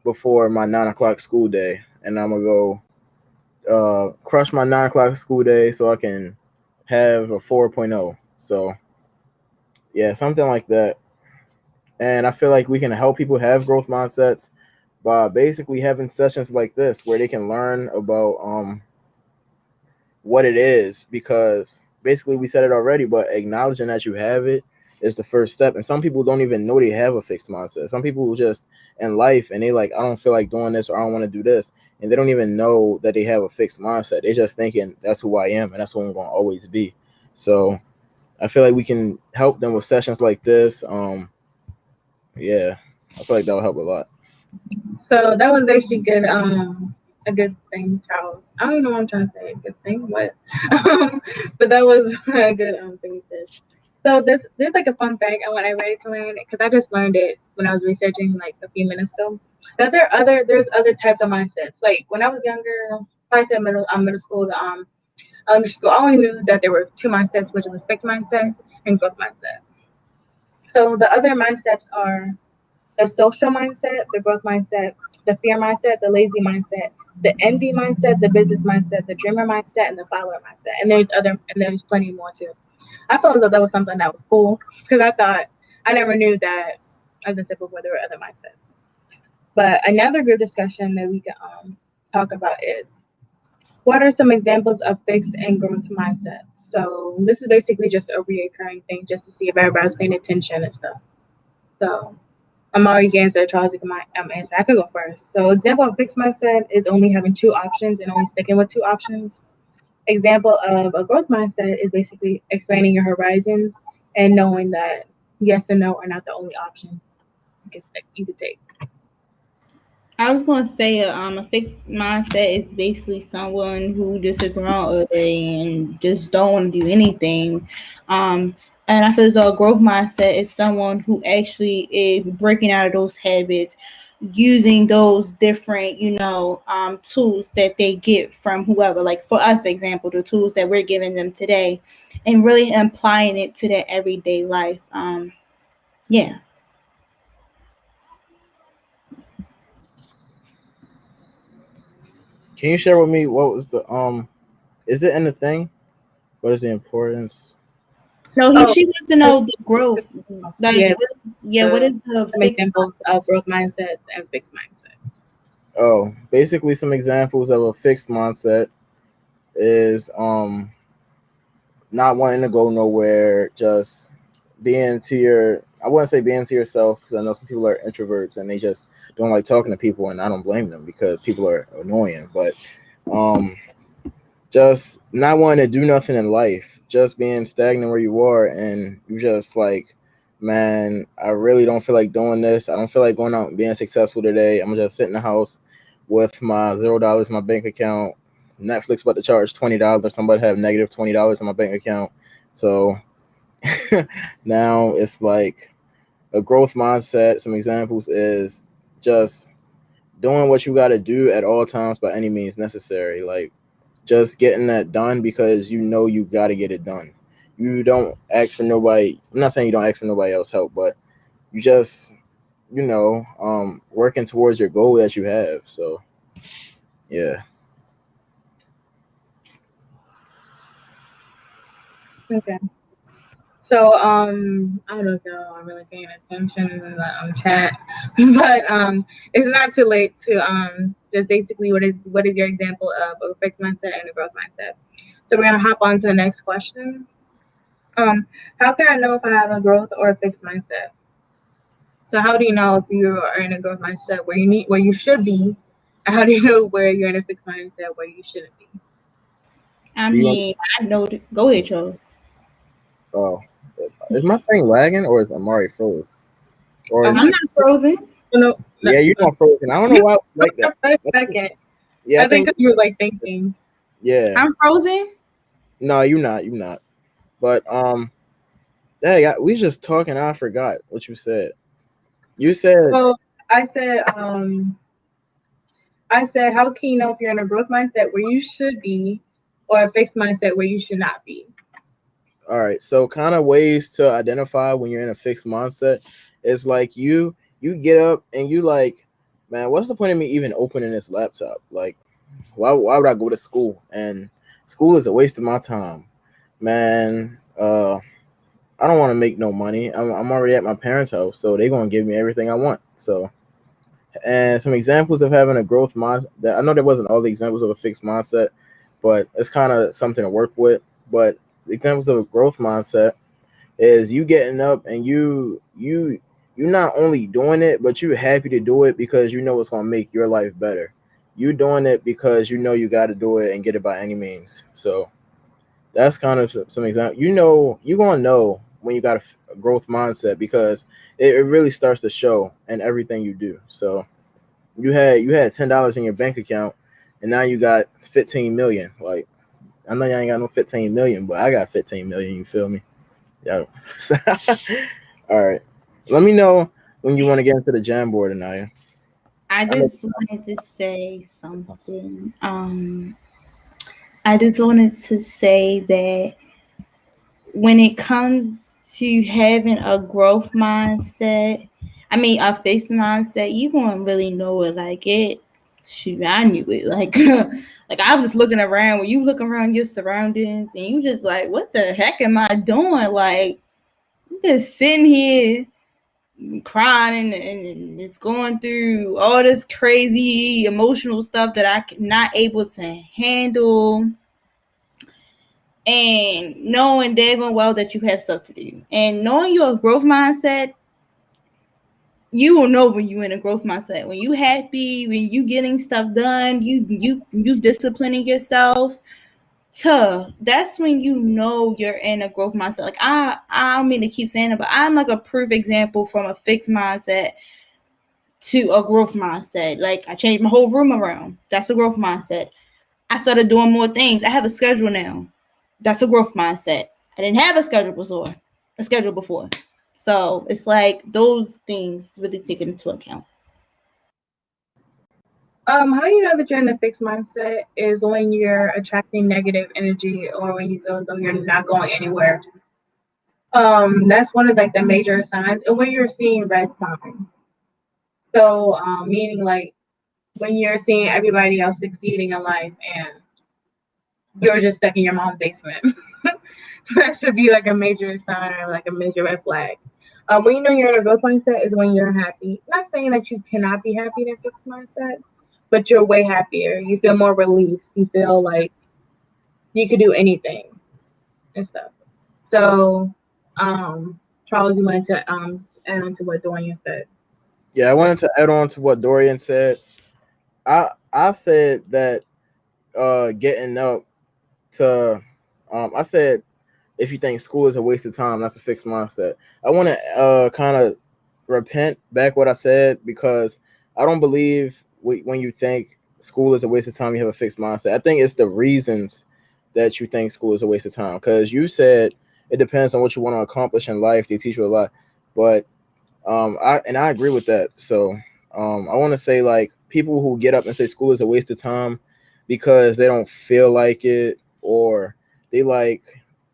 before my 9 o'clock school day, and I'm gonna go crush my 9 o'clock school day so I can have a 4.0. So yeah, something like that. And I feel like we can help people have growth mindsets by basically having sessions like this where they can learn about what it is, because basically we said it already, but acknowledging that you have it is the first step. And some people don't even know they have a fixed mindset. Some people just in life and they like, I don't feel like doing this or I don't want to do this, and they don't even know that they have a fixed mindset. They're just thinking that's who I am and that's who I'm going to always be. So I feel like we can help them with sessions like this. Yeah, I feel like that will help a lot. So that was actually good. A good thing, Charles. I don't know what I'm trying to say. A good thing, what? But that was a good thing you said. So there's like a fun fact I want everybody to learn, because I just learned it when I was researching like a few minutes ago. That there's other types of mindsets. Like when I was younger, I said middle school to elementary school, I only knew that there were two mindsets, which was fixed mindset and growth mindset. So the other mindsets are the social mindset, the growth mindset, the fear mindset, the lazy mindset, the envy mindset, the business mindset, the dreamer mindset, and the follower mindset. And there's plenty more too. I felt as though that was something that was cool, because I never knew that, as I said before, there were other mindsets. But another group discussion that we can talk about is, what are some examples of fixed and growth mindsets? So this is basically just a reoccurring thing, just to see if everybody's paying attention and stuff. So I'm already getting answer. Charles, you can answer. I could go first. So example of fixed mindset is only having two options and only sticking with two options. Example of a growth mindset is basically expanding your horizons and knowing that yes and no are not the only options you could take. I was going to say a fixed mindset is basically someone who just sits around all day and just don't want to do anything. Um, and I feel as though a growth mindset is someone who actually is breaking out of those habits, using those different, tools that they get from whoever. Like for us, example, the tools that we're giving them today, and really applying it to their everyday life. Yeah. Can you share with me what was the is it in the thing? What is the importance? No, Oh, she wants to know the growth. Like, yeah, what is the some fixed? examples of growth mindsets and fixed mindsets. Oh, basically some examples of a fixed mindset is not wanting to go nowhere, just being to your, I wouldn't say being to yourself, because I know some people are introverts and they just don't like talking to people, and I don't blame them because people are annoying. But um just not wanting to do nothing in life, just being stagnant where you are, and you just like, man, I really don't feel like doing this. I don't feel like going out and being successful today. I'm gonna just sit in the house with my $0 in my bank account. Netflix about to charge $20. Somebody have negative $20 in my bank account. So Now it's like a growth mindset. Some examples is just doing what you got to do at all times by any means necessary. Like just getting that done because you know you got to get it done. You don't ask for nobody. I'm not saying you don't ask for nobody else help, but you just working towards your goal that you have. So yeah. Okay. So I don't know if y'all are really paying attention in the chat, but it's not too late to just basically what is your example of a fixed mindset and a growth mindset. So we're gonna hop on to the next question. How can I know if I have a growth or a fixed mindset? So how do you know if you are in a growth mindset where you should be, and how do you know where you're in a fixed mindset where you shouldn't be? I Do you want? mean, I know. Go ahead, Charles. Oh, is my thing lagging or is Amari froze? Or I'm I'm not not frozen. no, no, yeah, you know frozen. I don't know why it's like that. for a second. Yeah, I I think think that you were like thinking. yeah. I'm frozen. No, you're not. You're not. But hey, we just talking. I forgot what you said. You said So I said, how can you know if you're in a growth mindset where you should be, or a fixed mindset where you should not be? all right. So kind of ways to identify when you're in a fixed mindset is like you get up and you like, man, what's the point of me even opening this laptop? Like, why would I go to school? And school is a waste of my time, man. I don't want to make no money. I'm already at my parents' house, so they're gonna give me everything I want. So, and some examples of having a growth mindset. I know there wasn't all the examples of a fixed mindset, but it's kind of something to work with. But examples of a growth mindset is you getting up and you not only doing it, but you're happy to do it because you know it's gonna make your life better. You doing it because you know you got to do it and get it by any means. So that's kind of some example. You're gonna know when you got a growth mindset because it really starts to show in everything you do. So you had $10 in your bank account, and now you got 15 million. Like I know you ain't got no 15 million, but I got 15 million. You feel me? Yeah. All right. Let me know when you want to get into the jam board, Anaya. I I know. just wanted to say something. I just wanted to say that when it comes to having a growth mindset, I mean a fixed mindset, you won't really know it like it. Shoot, I knew it. Like like I was just looking around when you look around your surroundings and you just like, what the heck am I doing? Like I'm just sitting here crying and it's going through all this crazy emotional stuff that I'm not able to handle, and knowing daggone well that you have stuff to do, and knowing your growth mindset, you will know when you're in a growth mindset. When you happy, when you getting stuff done, you disciplining yourself. That's when you know you're in a growth mindset. Like I don't mean to keep saying it, but I'm like a proof example from a fixed mindset to a growth mindset. Like I changed my whole room around. That's a growth mindset. I started doing more things. I have a schedule now. That's a growth mindset. I didn't have a schedule before. So it's like those things really taken into account. How do you know that you're in a fixed mindset is when you're attracting negative energy or when you feel as though you're not going anywhere. That's one of like the major signs, and when you're seeing red signs. So, meaning like when you're seeing everybody else succeeding in life and you're just stuck in your mom's basement. That should be like a major sign or like a major red flag. When you know you're in a growth mindset is when you're happy. Not saying that you cannot be happy in a fixed mindset, but you're way happier. You feel more released. You feel like you could do anything and stuff. So, Charles, you wanted to add on to what Dorian said. Yeah, I wanted to add on to what Dorian said. I said that getting up to I said if you think school is a waste of time, that's a fixed mindset. I want to kind of repent back what I said because I don't believe when you think school is a waste of time, you have a fixed mindset. I think it's the reasons that you think school is a waste of time because you said it depends on what you want to accomplish in life. They teach you a lot, but I agree with that. So I want to say, like, people who get up and say school is a waste of time because they don't feel like it, or they like,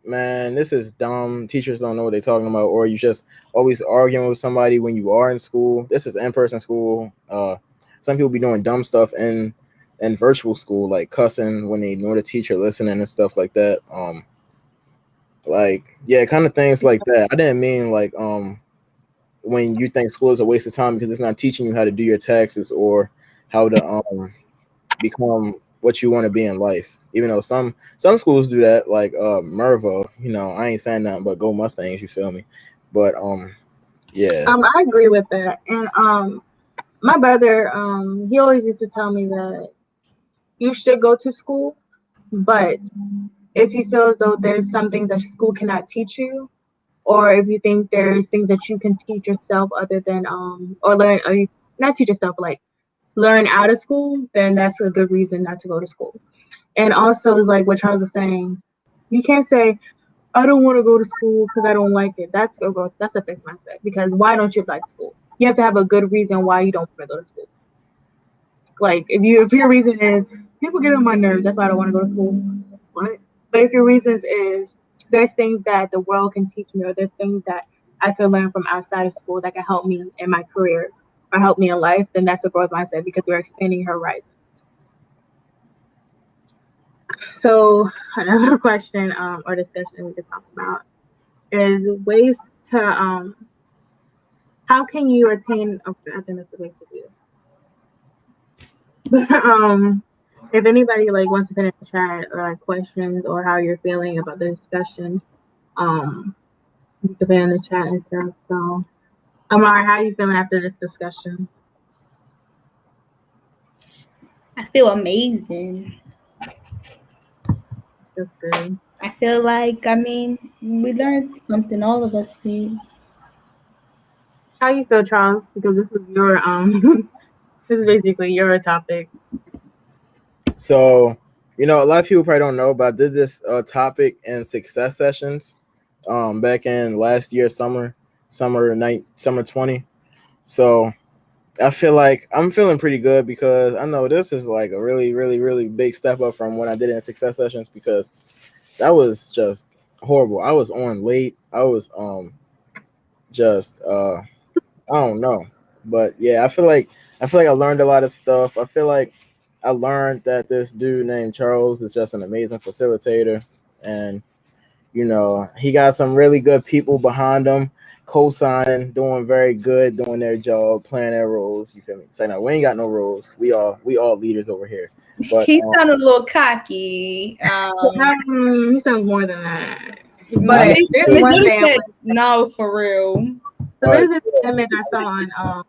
man, this is dumb. Teachers don't know what they're talking about, or you just always arguing with somebody when you are in school. This is in-person school. Some people be doing dumb stuff in virtual school, like cussing when they know the teacher listening and stuff like that. Like, yeah, kind of things like that. I didn't mean like when you think school is a waste of time because it's not teaching you how to do your taxes or how to become what you want to be in life. Even though some schools do that, like Mervo, I ain't saying nothing but go Mustangs, you feel me? But yeah. I agree with that. And my brother, he always used to tell me that you should go to school, but if you feel as though there's some things that school cannot teach you, or if you think there's things that you can teach yourself other than or learn, or not teach yourself, but like learn out of school, then that's a good reason not to go to school. And also, is like what Charles was saying, you can't say I don't want to go to school because I don't like it. That's a fixed mindset. Because why don't you like school? You have to have a good reason why you don't want to go to school. Like if your reason is people get on my nerves, that's why I don't want to go to school. What? But if your reasons is there's things that the world can teach me, or there's things that I could learn from outside of school that can help me in my career or help me in life, then that's a growth mindset because we're expanding horizons. So another question or discussion we could talk about is ways to how can you attain I think that's the way to do it. If anybody like wants to put in the chat or like questions or how you're feeling about the discussion, you can put in the chat and stuff. So Amar, how are you feeling after this discussion? I feel amazing. That's good. I feel like, we learned something, all of us did. How you feel, Charles? Because this is your this is basically your topic. So, a lot of people probably don't know, but I did this topic in success sessions back in last year, summer 20. So I feel like I'm feeling pretty good because I know this is like a really, really, really big step up from when I did it in success sessions, because that was just horrible. I was on late. I was just I don't know. But yeah, I feel like I learned a lot of stuff. I feel like I learned that this dude named Charles is just an amazing facilitator, and he got some really good people behind him, co-signing, doing very good, doing their job, playing their roles. You feel me? Say no, we ain't got no roles. We all leaders over here. But He sounded a little cocky. He sounds more than that. But there's one thing. said, no, for real. So there's this image I saw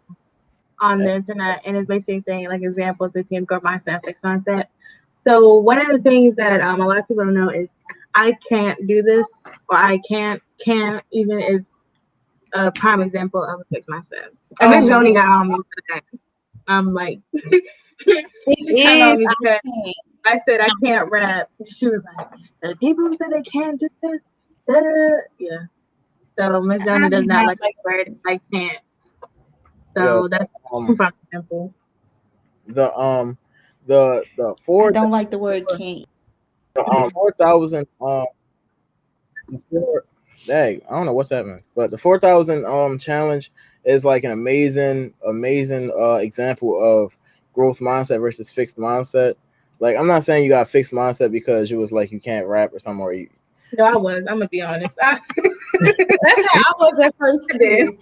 on the internet, and it's basically saying like examples between growth mindset and fixed mindset. So one of the things that a lot of people don't know is I can't do this, or I can't even is a prime example of a fixed mindset. And Miss Joni got on me for that. I'm like, I said I can't rap. She was like, the people who say they can't do this, yeah. So Miss Joni does not like the word I can't. So that's prime example. The 4. I don't like the word can't. 4,000 dang, I don't know what's happening, but the 4,000 challenge is like an amazing example of growth mindset versus fixed mindset. Like, I'm not saying you got a fixed mindset because you was like you can't rap or something, or you. No, I was. I'm gonna be honest. That's how I was at first too.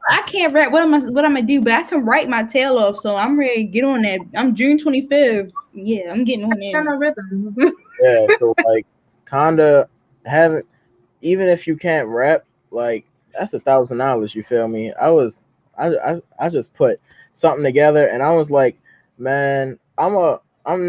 I can't rap. What am I gonna do? But I can write my tail off, so I'm ready to get on that. I'm June 25th. Yeah, I'm getting on there. No rhythm. Yeah, so like kinda having, even if you can't rap, like that's $1,000. You feel me? I just put something together, and I was like, man, I'm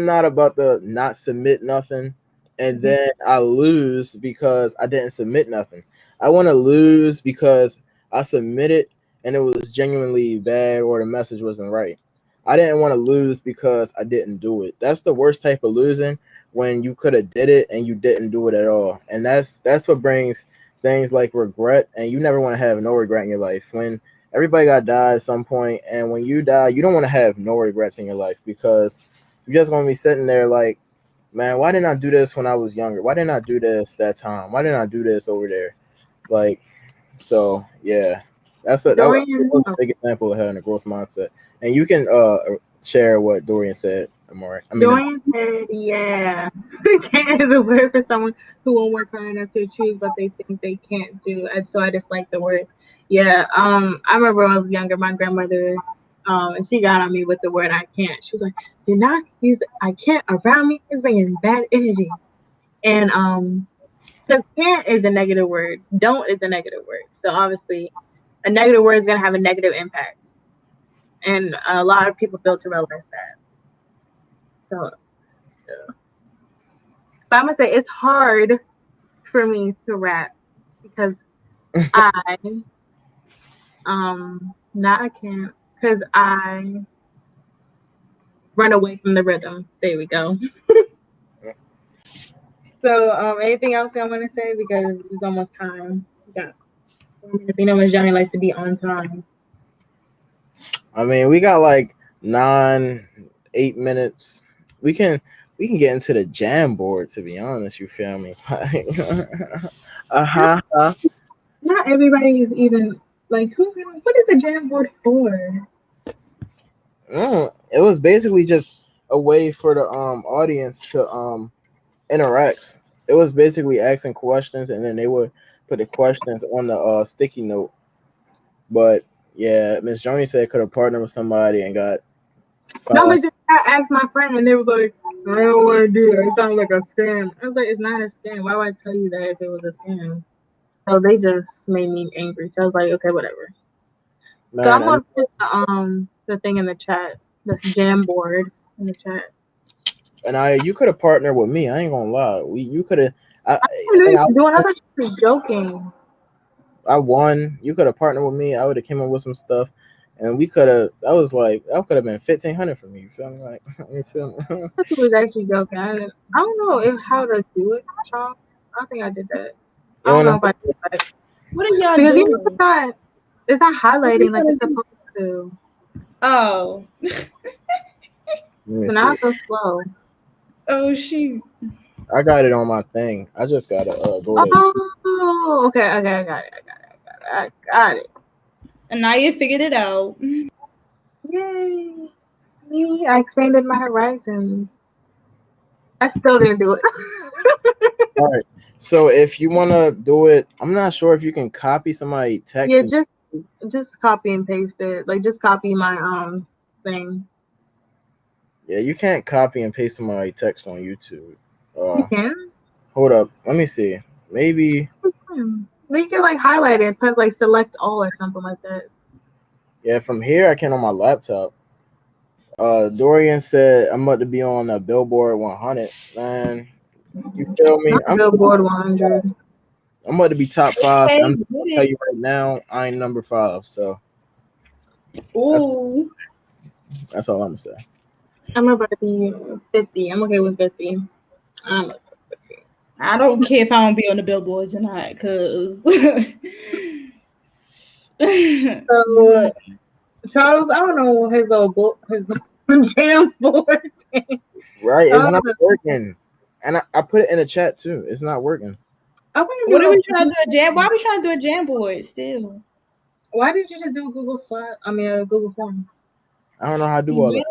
not about to not submit nothing, and then I lose because I didn't submit nothing. I want to lose because I submitted and it was genuinely bad or the message wasn't right. I didn't want to lose because I didn't do it. That's the worst type of losing, when you could have did it and you didn't do it at all. And that's what brings things like regret, and you never want to have no regret in your life. When everybody got die at some point, and when you die, you don't want to have no regrets in your life because you're just going to be sitting there like, man, why didn't I do this when I was younger? Why didn't I do this that time? Why didn't I do this over there? Like, so yeah, that Dorian, was a big example of having a growth mindset. And you can share what Dorian said. Dorian said, yeah. Can't is a word for someone who won't work hard enough to choose what they think they can't do. And so I just like the word. Yeah. I remember when I was younger, my grandmother, and she got on me with the word I can't. She was like, do not use the I can't around me. It's bringing bad energy. And because can't is a negative word. Don't is a negative word. So obviously a negative word is gonna have a negative impact. And a lot of people fail to realize that. So but I'm gonna say it's hard for me to rap because I not I can't because I run away from the rhythm. There we go. So anything else I want to say because it's almost time. Yeah. You know, Miss Johnny likes to be on time. I mean, we got like 8 minutes. We can get into the jam board. To be honest, you feel me? Not everybody is even like what is the jam board for? It was basically just a way for the audience to interact. It was basically asking questions, and then they would put the questions on the sticky note. But yeah, Miss Joni said could have partnered with somebody and got. No, but I asked my friend, and they were like, "I don't want to do it. It sounds like a scam." I was like, "It's not a scam. Why would I tell you that if it was a scam?" So they just made me angry. So I was like, "Okay, whatever." Man, so I'm gonna put the thing in the chat, this jam board in the chat. And you could have partnered with me. I ain't gonna lie. You could have. I thought you were joking. I won. You could have partnered with me. I would have came up with some stuff, and we could have. That could have been 1,500 for me. You feel me? Like you feel me? I thought you was actually joking. I don't know how to do it, Sean. I think I did that. I don't know if I did that. What are y'all because doing? You know, it's not highlighting like it's supposed to. Oh. So now I go slow. Oh shoot. I got it on my thing. I just gotta go. Oh, okay. I got it. And now you figured it out. Yay! Me, I expanded my horizons. I still didn't do it. All right. So if you want to do it, I'm not sure if you can copy somebody's text. Yeah, just copy and paste it. Like just copy my thing. Yeah, you can't copy and paste somebody's text on YouTube. You can. Hold up. Let me see. Maybe. You can like highlight it, press like select all or something like that. Yeah, from here I can on my laptop. Dorian said I'm about to be on a Billboard 100. Man, you feel me? I'm Billboard 100. I'm about to be top 5. I'm gonna tell you right now, I ain't number 5. So, ooh, that's all I'm gonna say. I'm about to be 50. I'm okay with 50. I don't care if I don't be on the billboards or not, cause. So, Charles, I don't know his jam board thing. Right, it's not working, and I put it in the chat too. It's not working. What are we trying to do a jam? Why are we trying to do a jam board still? Why did you just do a Google Form? I don't know how to do all that.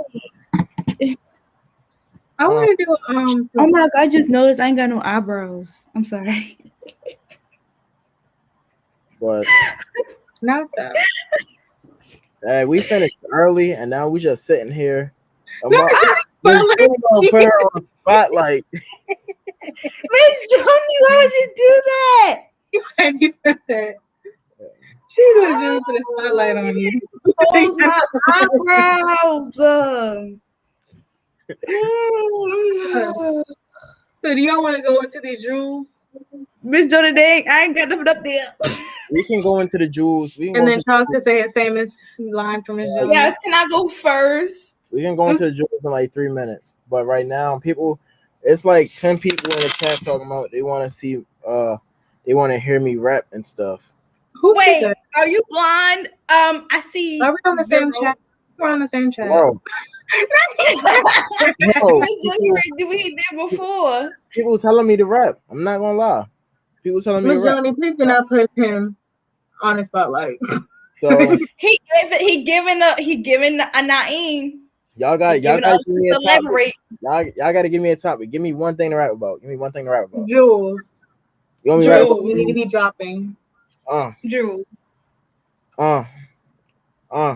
I want to do Oh my God! I just noticed I ain't got no eyebrows. I'm sorry. But not that. We finished early, and now we just sitting here. Put her on the spotlight. Miss Johnny, why would you do that? You said that. She was just put a spotlight on you. Close my eyebrows. So do y'all want to go into these jewels? Miss Johnny, I ain't got nothing up there. We can go into the jewels. And then Charles could say his famous line from his jewels. Yes, can I go first? We can go into the jewels in like 3 minutes. But right now, it's like 10 people in the chat talking about they want to they want to hear me rap and stuff. Who said Wait, that? are you blind? I see Are we on the same zero. chat? We're on the same chat. Bro, bro, Miss Johnny did what he did before. people telling me to rap. I'm not gonna lie. People telling me to Miss rap. Johnny, please do not put him on the spotlight. So He giving a Naeem. y'all got He giving to us give me a to topic. elaborate. Y'all got to give me a topic. Give me one thing to rap about. Give me one thing to rap about. Jules. You want me to rap Jules, we need to about? be dropping. Jules. Uh, uh.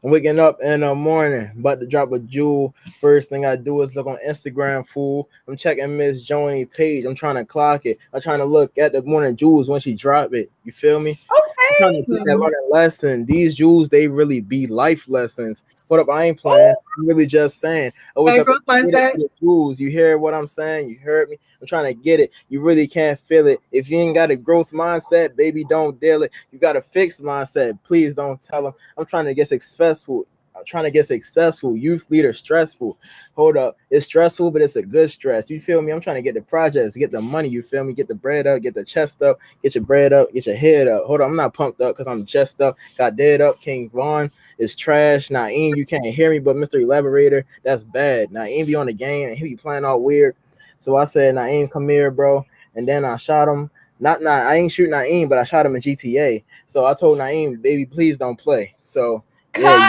I'm waking up in the morning, about to drop a jewel. First thing I do is look on Instagram, fool. I'm checking Miss Joni page. I'm trying to clock it. I'm trying to look at the morning jewels when she drop it. You feel me? I'm trying to get that learning lesson. These jewels, they really be life lessons. What up? I ain't playing. I'm really just saying. I wake up growth and get it mindset. to the jewels. You hear what I'm saying? You heard me? I'm trying to get it. You really can't feel it. If you ain't got a growth mindset, baby, don't deal it. You got a fixed mindset. Please don't tell them. I'm trying to get successful. I'm trying to get successful. Youth leader stressful. Hold up. It's stressful, but it's a good stress. You feel me? I'm trying to get the projects, get the money. You feel me? Get the bread up, get the chest up, get your bread up, get your head up. Hold on. I'm not pumped up because I'm just up. Got dead up. King Vaughn is trash. Naeem, you can't hear me, but Mr. Elaborator, that's bad. Naeem be on the game and he be playing all weird. So I said, Naeem, come here, bro. And then I shot him. I ain't shooting Naeem, but I shot him in GTA. So I told Naeem, baby, please don't play. So yeah.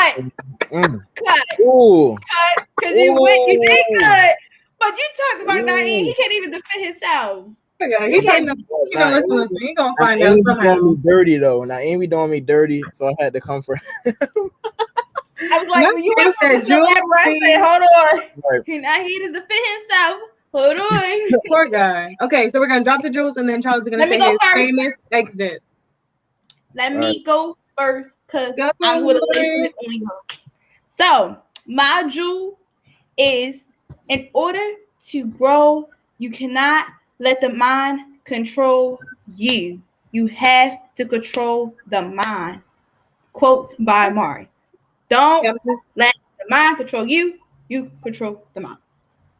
Cut. Ooh. Because you did Ooh. cut. But you talked about Naeem. Ooh. He can't even defend himself. He gonna listen. He gonna find out somehow. Doing me dirty though. Naeem be doing me dirty, so I had to come for him. I was like, well, you went from Mr. Elaborate. I said, hold on. Right. He to defend himself. Hold on. Poor guy. Okay, so we're gonna drop the jewels, and then Charles is gonna say his famous exit. Let me go first, because I'm going to listen on her. So, my jewel is, in order to grow, you cannot let the mind control you. You have to control the mind. Quote by Mari. Don't let the mind control you. You control the mind.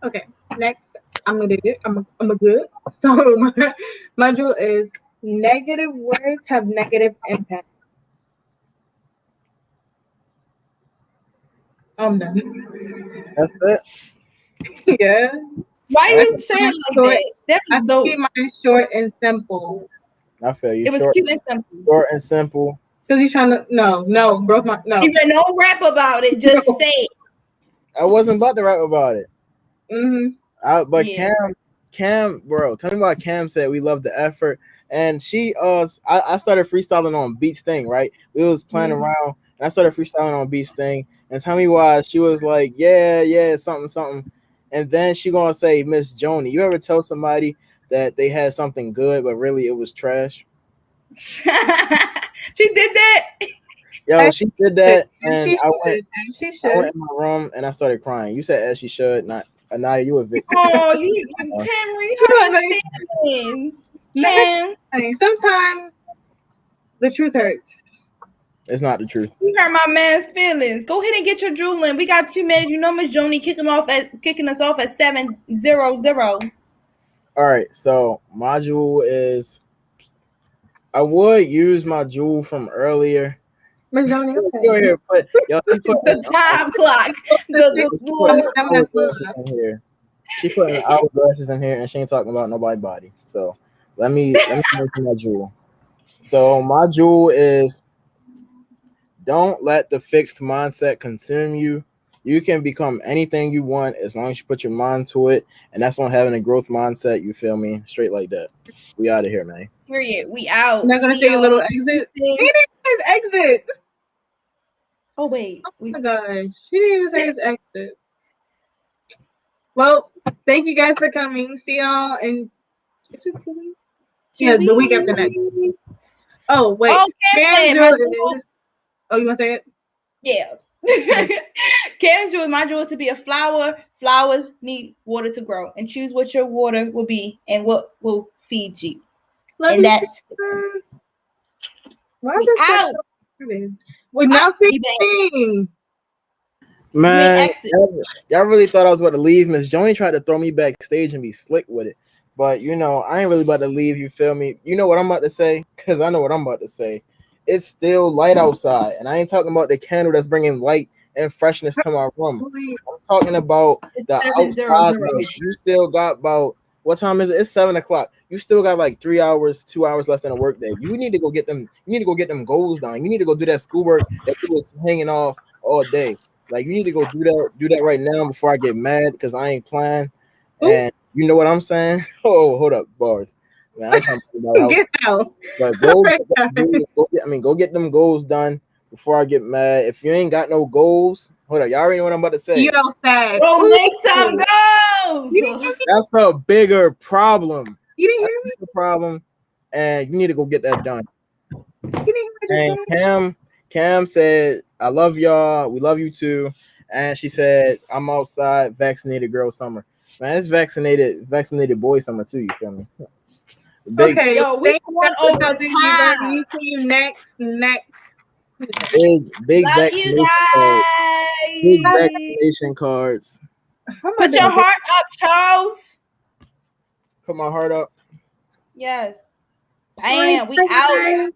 Okay, next, I'm gonna do it. I'm a good. So my jewel is negative words have negative impacts. I'm done. That's it. Yeah. Why are you saying like that? I keep mine short and simple. I feel you. It was cute and simple. Short and simple. Because he's trying to broke my no. Even no rap about it. Just say it. I wasn't about to rap about it. But Yeah. Cam, bro, tell me about Cam said we love the effort. And she I started freestyling on Beats thing, right? We was playing around and I started freestyling on Beats thing. And tell me why she was like, yeah, something. And then she gonna say, Miss Joni. You ever tell somebody that they had something good, but really it was trash? She did that. Yo, she did that, and I went in my room and I started crying. You said as she should, not Anaya. You a victim. Oh, you Cameron, you hurt Cam. Sometimes the truth hurts. It's not the truth. You hurt my man's feelings. Go ahead and get your jewel in. We got 2 minutes. You know Miss Joni kicking us off at 7:00. All right, so my jewel is. I would use my jewel from earlier. Miss Joni, the time clock. She put an hourglasses in here, and she ain't talking about nobody's body. So let me mention my jewel. So my jewel is: don't let the fixed mindset consume you. You can become anything you want as long as you put your mind to it, and that's on having a growth mindset. You feel me? Straight like that. We out of here, man. Period. We out. I'm not gonna say a little exit. He didn't say his exit. Oh wait. Oh my gosh, she didn't even say his exit. Well, thank you guys for coming. See y'all in 2 weeks. Yeah, the week after next. Oh wait, Cam's jewel is. Oh, you want to say it? Yeah. Cam's jewel, my jewel is to be a flower. Flowers need water to grow, and choose what your water will be and what will feed you. And that's why is this out? We're now 16. Man, y'all really thought I was about to leave. Miss Joni tried to throw me backstage and be slick with it. But I ain't really about to leave. You feel me? You know what I'm about to say? Cause I know what I'm about to say. It's still light outside, and I ain't talking about the candle that's bringing light and freshness to my room. I'm talking about It's the 7:00. outside light. You still got about what time is it? It's 7 o'clock. You still got like 3 hours, 2 hours left in the workday. You need to go get them. You need to go get them goals done. You need to go do that schoolwork that you was hanging off all day. Like you need to go do that right now before I get mad because I ain't playing. And you know what I'm saying? Oh, hold up, bars. Man, I ain't trying to talk about house. Get out. But go get them goals done before I get mad. If you ain't got no goals, hold up, y'all already know what I'm about to say. You outside. Bro, Ooh. make some goals. You didn't hear me? That's a bigger problem. You didn't That's hear a me? bigger problem, and you need to go get that done. You didn't hear what I And just said? Cam said, "I love y'all. We love you too." And she said, "I'm outside, vaccinated girl summer." Man, it's vaccinated boy summer too. You feel me? Big, Okay. Yo, we Thank you going over for Disney Birdie. time. See you next. big Love you vaccination cards. Big guys. vaccination cards. I'm Put about your to heart up, Charles. Put my heart up. Yes. I am. We out. Bye.